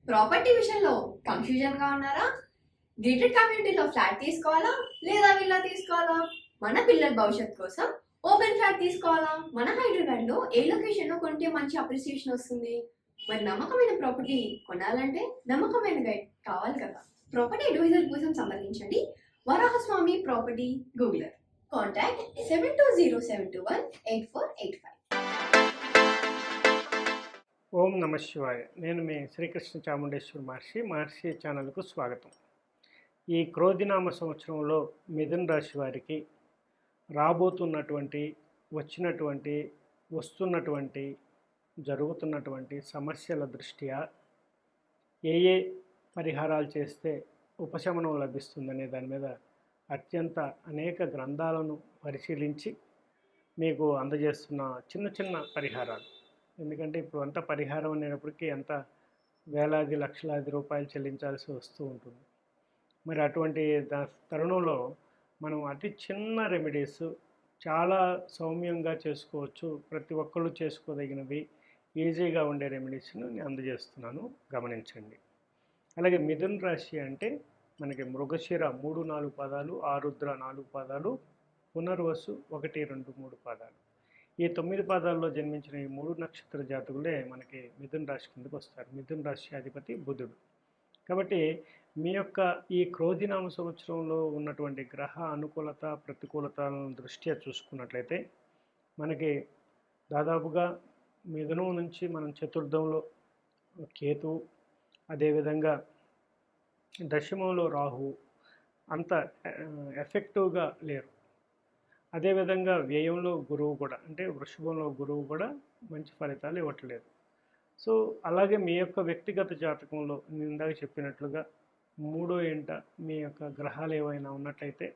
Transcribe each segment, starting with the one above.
Property విషయంలో కన్ఫ్యూజన్గా ఉన్నారా? Gated కమ్యూనిటీలో ఫ్లాట్ తీసుకోవాలా లేదా విల్లా తీసుకోవాలా? మన పిల్లల భవిష్యత్ కోసం ఓపెన్ ఫ్లాట్ తీసుకోవాలా? మన హైదరాబాద్లో ఏ లొకేషన్లో కొంటే మంచి అప్రిసియేషన్ వస్తుంది? మరి నమ్మకమైన ప్రాపర్టీ కొనాలంటే నమ్మకమైన గైడ్ కావాలి కదా. ప్రాపర్టీ అడ్వైజర్ కోసం సంప్రదించండి వరాహస్వామి ప్రాపర్టీ గూగులర్. కాంటాక్ట్ 7207218485. ఓం నమ శివాయ. నేను మీ శ్రీకృష్ణ చాముండేశ్వరి మహర్షి ఛానల్కు స్వాగతం. ఈ క్రోధినామ సంవత్సరంలో మిథున రాశి వారికి రాబోతున్నటువంటి, వస్తున్నటువంటి, జరుగుతున్నటువంటి సమస్యల దృష్ట్యా ఏ పరిహారాలు చేస్తే ఉపశమనం లభిస్తుందనే దాని మీద అనేక గ్రంథాలను పరిశీలించి మీకు అందజేస్తున్న చిన్న పరిహారాలు. ఎందుకంటే ఇప్పుడు అంత పరిహారం అనేటప్పటికీ ఎంత వేలాది లక్షలాది రూపాయలు చెల్లించాల్సి వస్తూ ఉంటుంది. మరి అటువంటి తరుణంలో మనం అతి చిన్న రెమెడీస్ చాలా సౌమ్యంగా చేసుకోవచ్చు, ప్రతి ఒక్కళ్ళు చేసుకోదగినవి, ఈజీగా ఉండే రెమెడీస్ను నేను అందజేస్తున్నాను, గమనించండి. అలాగే మిథున రాశి అంటే మనకి మృగశిర 3-4 పాదాలు, ఆరుద్ర 4 పాదాలు, పునర్వసు 1-2-3 పాదాలు. ఈ 9 పాదాల్లో జన్మించిన ఈ 3 నక్షత్ర జాతకులే మనకి మిథున రాశి కిందకు వస్తారు. మిథున రాశి అధిపతి బుధుడు. కాబట్టి మీ యొక్క ఈ క్రోధినామ సంవత్సరంలో ఉన్నటువంటి గ్రహ అనుకూలత ప్రతికూలతలను దృష్ట్యా చూసుకున్నట్లయితే మనకి దాదాపుగా మిథునం నుంచి మనం చతుర్థంలో కేతువు, అదేవిధంగా దశమంలో రాహు అంత ఎఫెక్టివ్గా లేరు. అదేవిధంగా వ్యయంలో గురువు కూడా, అంటే వృషభంలో గురువు కూడా మంచి ఫలితాలు ఇవ్వట్లేదు. సో అలాగే మీ యొక్క వ్యక్తిగత జాతకంలో నేను ఇందాక చెప్పినట్లుగా 3వ ఇంట మీ యొక్క గ్రహాలు ఏవైనా ఉన్నట్లయితే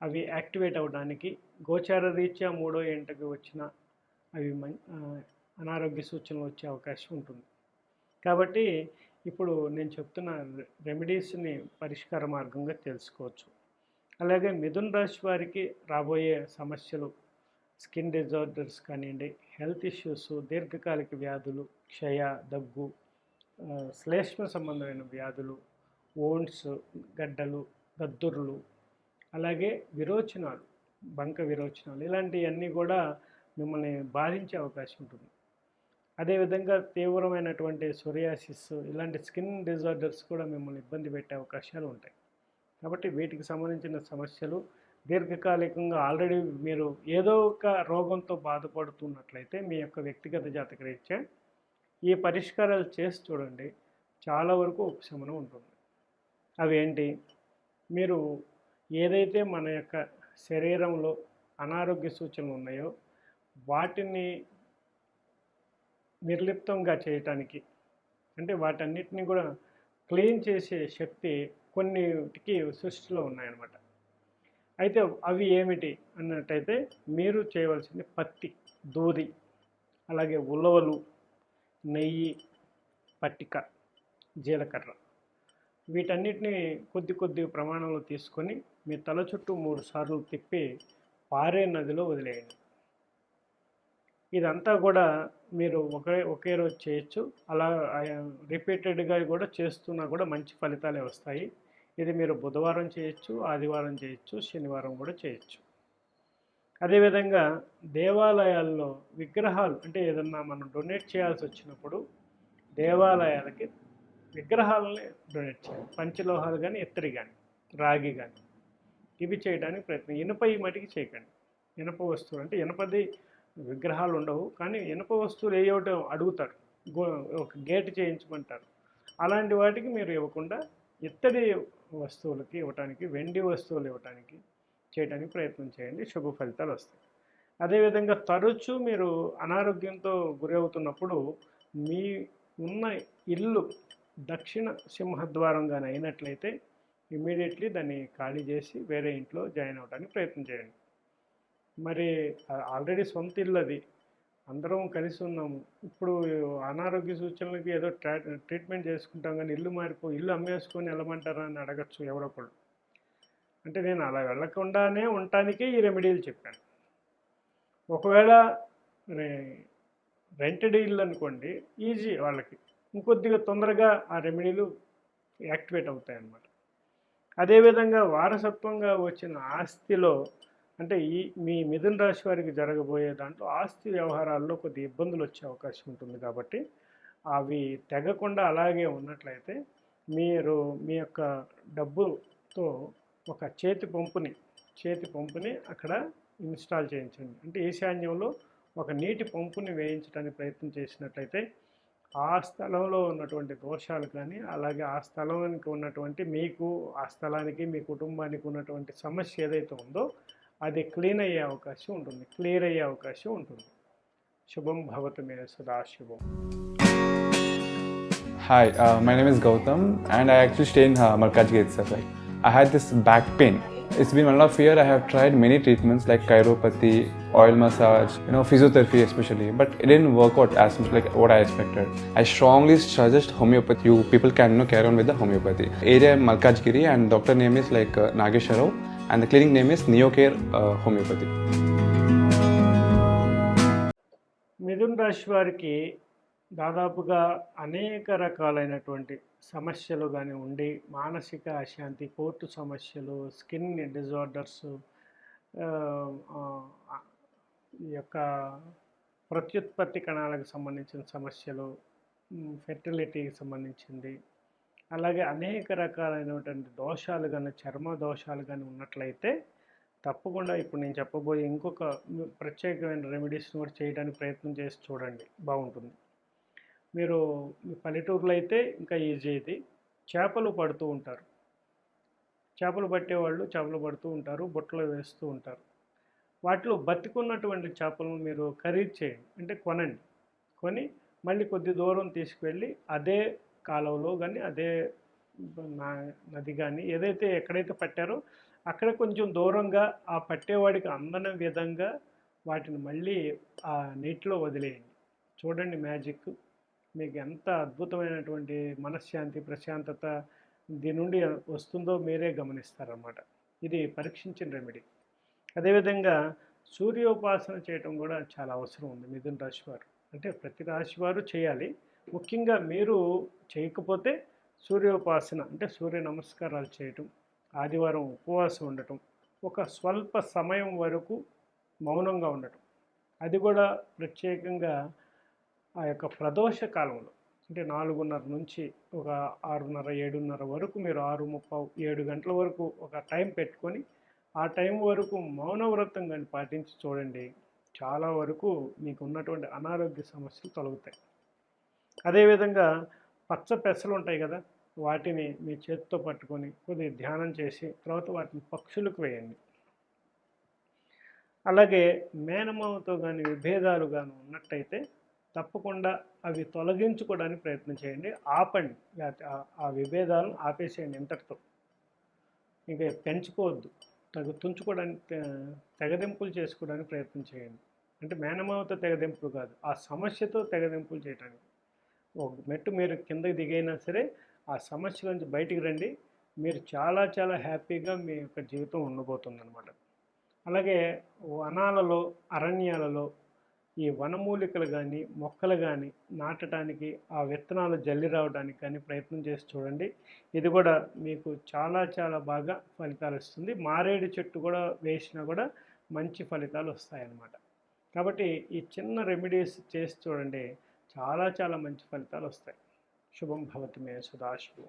అవి యాక్టివేట్ అవ్వడానికి గోచార రీత్యా 3వ ఇంటకి వచ్చిన అవి అనారోగ్య సూచనలు వచ్చే అవకాశం ఉంటుంది. కాబట్టి ఇప్పుడు నేను చెప్తున్న రెమెడీస్ని పరిష్కార మార్గంగా తెలుసుకోవచ్చు. అలాగే మిథున రాశి వారికి రాబోయే సమస్యలు స్కిన్ డిజార్డర్స్ కానివ్వండి, హెల్త్ ఇష్యూస్, దీర్ఘకాలిక వ్యాధులు, క్షయ, దగ్గు, శ్లేష్మ సంబంధమైన వ్యాధులు, ఓండ్స్, గడ్డలు, దద్దుర్లు, అలాగే విరోచనాలు, బంక విరోచనాలు, ఇలాంటివన్నీ కూడా మిమ్మల్ని బాధించే అవకాశం ఉంటుంది. అదేవిధంగా తీవ్రమైనటువంటి సోరియాసిస్, ఇలాంటి స్కిన్ డిజార్డర్స్ కూడా మిమ్మల్ని ఇబ్బంది పెట్టే అవకాశాలు ఉంటాయి. కాబట్టి వీటికి సంబంధించిన సమస్యలు దీర్ఘకాలికంగా ఆల్రెడీ మీరు ఏదో ఒక రోగంతో బాధపడుతున్నట్లయితే మీ యొక్క వ్యక్తిగత జాతక రీత్యా ఈ పరిష్కారాలు చేసి చూడండి, చాలా వరకు ఉపశమనం ఉంటుంది. అవి ఏంటి? మీరు ఏదైతే మన యొక్క శరీరంలో అనారోగ్య సూచనలు ఉన్నాయో వాటిని నిర్లిప్తంగా చేయటానికి, అంటే వాటన్నిటిని కూడా క్లీన్ చేసే శక్తి కొన్నిటికి సృష్టిలో ఉన్నాయన్నమాట. అయితే అవి ఏమిటి అన్నట్టయితే మీరు చేయవలసింది పత్తి, దూది, అలాగే ఉలవలు, నెయ్యి, పట్టిక, జీలకర్ర, వీటన్నిటిని కొద్ది ప్రమాణంలో తీసుకొని మీ తల చుట్టూ 3 సార్లు తిప్పి పారే నదిలో వదిలేయండి. ఇదంతా కూడా మీరు ఒకే రోజు చేయొచ్చు. అలా రిపీటెడ్గా కూడా చేస్తున్నా కూడా మంచి ఫలితాలే వస్తాయి. ఇది మీరు బుధవారం చేయొచ్చు, ఆదివారం చేయొచ్చు, శనివారం కూడా చేయొచ్చు. అదేవిధంగా దేవాలయాల్లో విగ్రహాలు, అంటే ఏదన్నా మనం డొనేట్ చేయాల్సి వచ్చినప్పుడు దేవాలయాలకి విగ్రహాలని డొనేట్ చేయాలి. పంచలోహాలు కానీ, ఇత్తడి కానీ, రాగి కానీ, ఇవి చేయడానికి ప్రయత్నం. ఇనుప ఈ మటుకి చేయకండి. ఇనుప వస్తువులు అంటే ఇనుపది విగ్రహాలు ఉండవు, కానీ ఇనుప వస్తువులు ఏవటం అడుగుతారు, ఒక గేట్ చేయించమంటారు. అలాంటి వాటికి మీరు ఇవ్వకుండా ఇత్తడి వస్తువులకి ఇవ్వటానికి, వెండి వస్తువులు ఇవ్వటానికి చేయడానికి ప్రయత్నం చేయండి, శుభ ఫలితాలు వస్తాయి. అదేవిధంగా తరచూ మీరు అనారోగ్యంతో గురవుతున్నప్పుడు మీ ఉన్న ఇల్లు దక్షిణ సింహద్వారంగానే అయినట్లయితే ఇమీడియట్లీ దాన్ని ఖాళీ చేసి వేరే ఇంట్లో జాయిన్ అవ్వడానికి ప్రయత్నం చేయండి. మరి ఆల్రెడీ సొంత ఇల్లు అది, అందరం కలిసి ఉన్నాము. ఇప్పుడు అనారోగ్య సూచనలకి ఏదో ట్రీట్మెంట్ చేసుకుంటాం, కానీ ఇల్లు అమ్మేసుకొని వెళ్ళమంటారా అని అడగచ్చు ఎవరొకళ్ళు. అంటే నేను అలా వెళ్ళకుండానే ఉండటానికే ఈ రెమెడీలు చెప్పాను. ఒకవేళ రెంటెడ్ ఇల్లు అనుకోండి, ఈజీ వాళ్ళకి, ఇంకొద్దిగా తొందరగా ఆ రెమెడీలు యాక్టివేట్ అవుతాయి అన్నమాట. అదేవిధంగా వారసత్వంగా వచ్చిన ఆస్తిలో అంటే మీ మిథున రాశి వారికి జరగబోయే దాంట్లో ఆస్తి వ్యవహారాల్లో కొద్ది ఇబ్బందులు వచ్చే అవకాశం ఉంటుంది కాబట్టి అవి తెగకుండా అలాగే ఉన్నట్లయితే మీరు మీ యొక్క డబ్బుతో ఒక చేతి పంపుని అక్కడ ఇన్స్టాల్ చేయించండి. అంటే ఈశాన్యంలో ఒక నీటి పంపుని వేయించడానికి ప్రయత్నం చేసినట్లయితే ఆ స్థలంలో ఉన్నటువంటి దోషాలు కానీ అలాగే ఆ స్థలానికి ఉన్నటువంటి మీకు ఆ స్థలానికి మీ కుటుంబానికి ఉన్నటువంటి సమస్య ఏదైతే ఉందో అది క్లీన్ అయ్యే అవకాశం ఉంటుంది, క్లియర్ అయ్యే అవకాశం ఉంటుంది. శుభం భవతు మే సదాశుభం. Hi, my name is Gautam and I actually stay in Malkajgiri itself. Like, I had this back pain. It's been 1.5 years. I have tried many treatments like chiropathy, oil massage, physiotherapy especially, but it didn't work out as much like what I expected. I strongly suggest homeopathy. You people can carry on with the homeopathy. Area Malkajgiri and doctor name is like Nagesha Rao and the clinic name is Neocare Homeopathy. మిథున రాశి వారికి దాదాపుగా అనేక రకాలైనటువంటి సమస్యలు కానీ ఉండి మానసిక అశాంతి, కోర్టు సమస్యలు, స్కిన్ డిజార్డర్స్, ఈ యొక్క ప్రత్యుత్పత్తి కణాలకు సంబంధించిన సమస్యలు, ఫెర్టిలిటీకి సంబంధించింది, అలాగే అనేక రకాలైనటువంటి దోషాలు కానీ చర్మ దోషాలు కానీ ఉన్నట్లయితే తప్పకుండా ఇప్పుడు నేను చెప్పబోయే ఇంకొక ప్రత్యేకమైన రెమెడీస్ని కూడా చేయడానికి ప్రయత్నం చేసి చూడండి, బాగుంటుంది. మీరు మీ పల్లెటూరులో అయితే ఇంకా ఈజీ. ఇది చేపలు పడుతూ ఉంటారు, చేపలు పట్టేవాళ్ళు చేపలు పడుతూ ఉంటారు, బుట్టలో వేస్తూ ఉంటారు. వాటిలో బతికున్నటువంటి చేపలను మీరు ఖరీదు చేయండి, అంటే కొని మళ్ళీ కొద్ది దూరం తీసుకువెళ్ళి అదే కాలువలో కానీ అదే నది కానీ ఏదైతే ఎక్కడైతే పట్టారో అక్కడ కొంచెం దూరంగా ఆ పట్టేవాడికి అందని విధంగా వాటిని మళ్ళీ ఆ నీటిలో వదిలేయండి. చూడండి మ్యాజిక్, మీకు ఎంత అద్భుతమైనటువంటి మనశ్శాంతి, ప్రశాంతత దీని నుండి వస్తుందో మీరే గమనిస్తారన్నమాట. ఇది పరీక్షించిన రెమెడీ. అదేవిధంగా సూర్యోపాసన చేయటం కూడా చాలా అవసరం ఉంది మిథున రాశి వారు. అంటే ప్రతి రాశి వారు చేయాలి. ముఖ్యంగా మీరు చేయకపోతే సూర్యోపాసన అంటే సూర్య నమస్కారాలు చేయటం, ఆదివారం ఉపవాసం ఉండటం, ఒక స్వల్ప సమయం వరకు మౌనంగా ఉండటం, అది కూడా ప్రత్యేకంగా ఆ యొక్క ప్రదోష కాలంలో అంటే 4:30 నుంచి ఒక 6:30, 7:30 వరకు మీరు 6:30, 7 గంటల వరకు ఒక టైం పెట్టుకొని ఆ టైం వరకు మౌనవ్రతం కానీ పాటించి చూడండి, చాలా వరకు మీకు ఉన్నటువంటి అనారోగ్య సమస్యలు తొలగుతాయి. అదేవిధంగా పచ్చ పెసలు ఉంటాయి కదా, వాటిని మీ చేతితో పట్టుకొని కొద్దిగా ధ్యానం చేసి తర్వాత వాటిని పక్షులకు వేయండి. అలాగే మేనమామతో కానీ విభేదాలు కానీ ఉన్నట్టయితే తప్పకుండా అవి తొలగించుకోవడానికి ప్రయత్నం చేయండి, ఆపండి. లేకపోతే ఆ విభేదాలను ఆపేసేయండి ఇంతటితో, ఇంకా పెంచుకోవద్దు. తుంచుకోవడానికి తెగదెంపులు చేసుకోవడానికి ప్రయత్నం చేయండి. అంటే మేనమామతో తెగదెంపులు కాదు, ఆ సమస్యతో తెగదెంపులు చేయడానికి. ఒక మెట్టు మీరు కిందకి దిగైనా సరే ఆ సమస్య నుంచి బయటికి రండి, మీరు చాలా చాలా హ్యాపీగా మీ యొక్క జీవితం ఉండబోతుందన్నమాట. అలాగే వనాలలో, అరణ్యాలలో ఈ వనమూలికలు కానీ మొక్కలు కానీ నాటడానికి, ఆ విత్తనాలు జల్లి రావడానికి కానీ ప్రయత్నం చేసి చూడండి. ఇది కూడా మీకు చాలా చాలా బాగా ఫలితాలు ఇస్తుంది. మారేడు చెట్టు కూడా వేసినా కూడా మంచి ఫలితాలు వస్తాయన్నమాట. కాబట్టి ఈ చిన్న రెమెడీస్ చేసి చూడండి, చాలా చాలా మంచి ఫలితాలు వస్తాయి. శుభం భవతు మే సదాశివం.